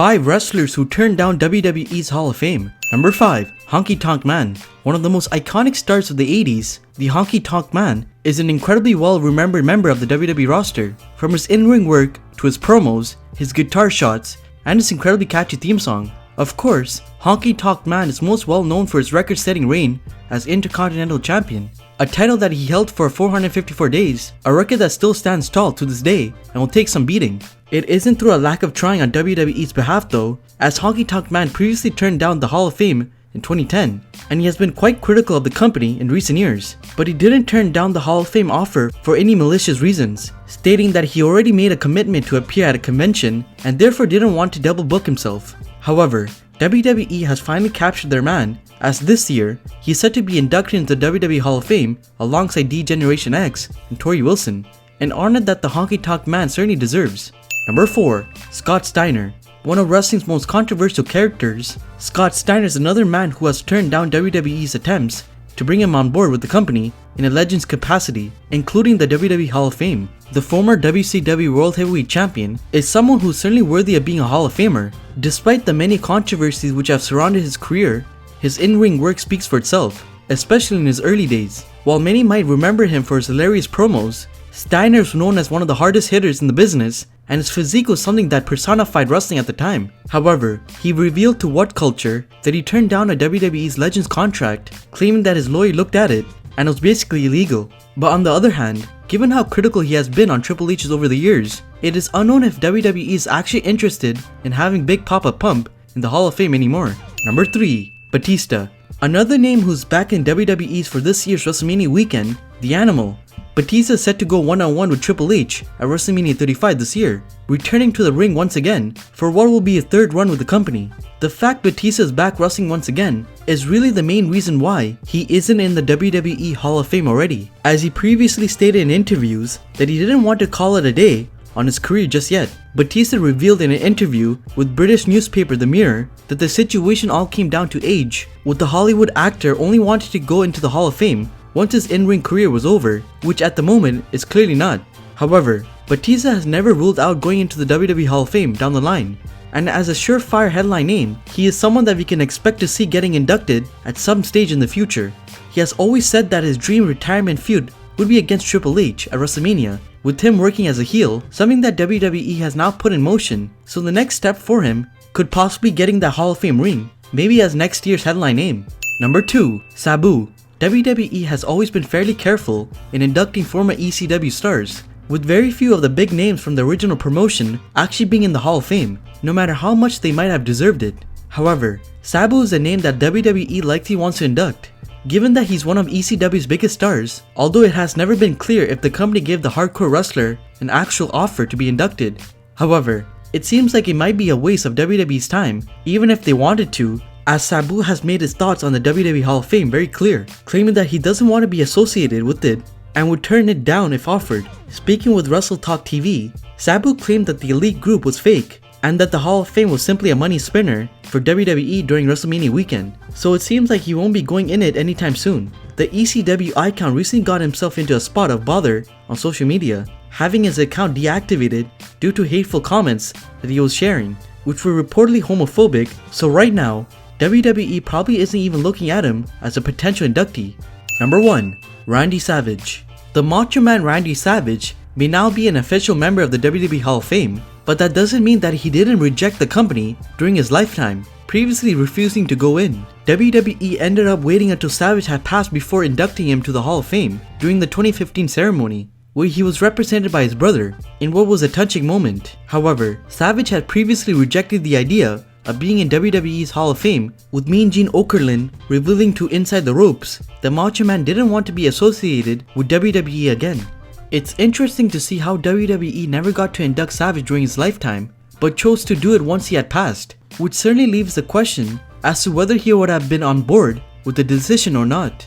5 wrestlers who turned down WWE's Hall of Fame. Number 5. Honky Tonk Man. One of the most iconic stars of the 80s, the Honky Tonk Man is an incredibly well-remembered member of the WWE roster. From his in-ring work to his promos, his guitar shots, and his incredibly catchy theme song. Of course, Honky Tonk Man is most well known for his record-setting reign as Intercontinental Champion, a title that he held for 454 days, a record that still stands tall to this day and will take some beating. It isn't through a lack of trying on WWE's behalf though, as Honky Tonk Man previously turned down the Hall of Fame in 2010, and he has been quite critical of the company in recent years. But he didn't turn down the Hall of Fame offer for any malicious reasons, stating that he already made a commitment to appear at a convention and therefore didn't want to double book himself. However, WWE has finally captured their man, as this year, he is set to be inducted into the WWE Hall of Fame alongside D-Generation X and Tori Wilson, an honor that the Honky Tonk Man certainly deserves. Number 4. Scott Steiner. One of wrestling's most controversial characters, Scott Steiner is another man who has turned down WWE's attempts to bring him on board with the company in a legend's capacity, including the WWE Hall of Fame. The former WCW World Heavyweight Champion is someone who's certainly worthy of being a Hall of Famer. Despite the many controversies which have surrounded his career, his in-ring work speaks for itself, especially in his early days. While many might remember him for his hilarious promos, Steiner was known as one of the hardest hitters in the business, and his physique was something that personified wrestling at the time. However, he revealed to What Culture that he turned down a WWE's Legends contract, claiming that his lawyer looked at it and it was basically illegal. But on the other hand, given how critical he has been on Triple H's over the years, it is unknown if WWE is actually interested in having Big Papa Pump in the Hall of Fame anymore. Number 3. Batista. Another name who's back in WWE's for this year's WrestleMania weekend, The Animal. Batista is set to go one-on-one with Triple H at WrestleMania 35 this year, returning to the ring once again for what will be a third run with the company. The fact Batista is back wrestling once again is really the main reason why he isn't in the WWE Hall of Fame already, as he previously stated in interviews that he didn't want to call it a day on his career just yet. Batista revealed in an interview with British newspaper The Mirror that the situation all came down to age, with the Hollywood actor only wanting to go into the Hall of Fame once his in-ring career was over, which at the moment is clearly not. However, Batista has never ruled out going into the WWE Hall of Fame down the line, and as a surefire headline name, he is someone that we can expect to see getting inducted at some stage in the future. He has always said that his dream retirement feud would be against Triple H at WrestleMania, with him working as a heel, something that WWE has now put in motion, so the next step for him could possibly getting that Hall of Fame ring, maybe as next year's headline name. Number 2. Sabu. WWE has always been fairly careful in inducting former ECW stars, with very few of the big names from the original promotion actually being in the Hall of Fame, no matter how much they might have deserved it. However, Sabu is a name that WWE likely wants to induct, given that he's one of ECW's biggest stars, although it has never been clear if the company gave the hardcore wrestler an actual offer to be inducted. However, it seems like it might be a waste of WWE's time, even if they wanted to, as Sabu has made his thoughts on the WWE Hall of Fame very clear, claiming that he doesn't want to be associated with it and would turn it down if offered. Speaking with Wrestle Talk TV, Sabu claimed that the Elite group was fake and that the Hall of Fame was simply a money spinner for WWE during WrestleMania weekend, so it seems like he won't be going in it anytime soon. The ECW icon recently got himself into a spot of bother on social media, having his account deactivated due to hateful comments that he was sharing, which were reportedly homophobic, so right now, WWE probably isn't even looking at him as a potential inductee. Number 1. Randy Savage. The Macho Man Randy Savage may now be an official member of the WWE Hall of Fame, but that doesn't mean that he didn't reject the company during his lifetime, previously refusing to go in. WWE ended up waiting until Savage had passed before inducting him to the Hall of Fame during the 2015 ceremony, where he was represented by his brother in what was a touching moment. However, Savage had previously rejected the idea of being in WWE's Hall of Fame, with Mean Gene Okerlund revealing to Inside the Ropes that Macho Man didn't want to be associated with WWE again. It's interesting to see how WWE never got to induct Savage during his lifetime, but chose to do it once he had passed, which certainly leaves the question as to whether he would have been on board with the decision or not.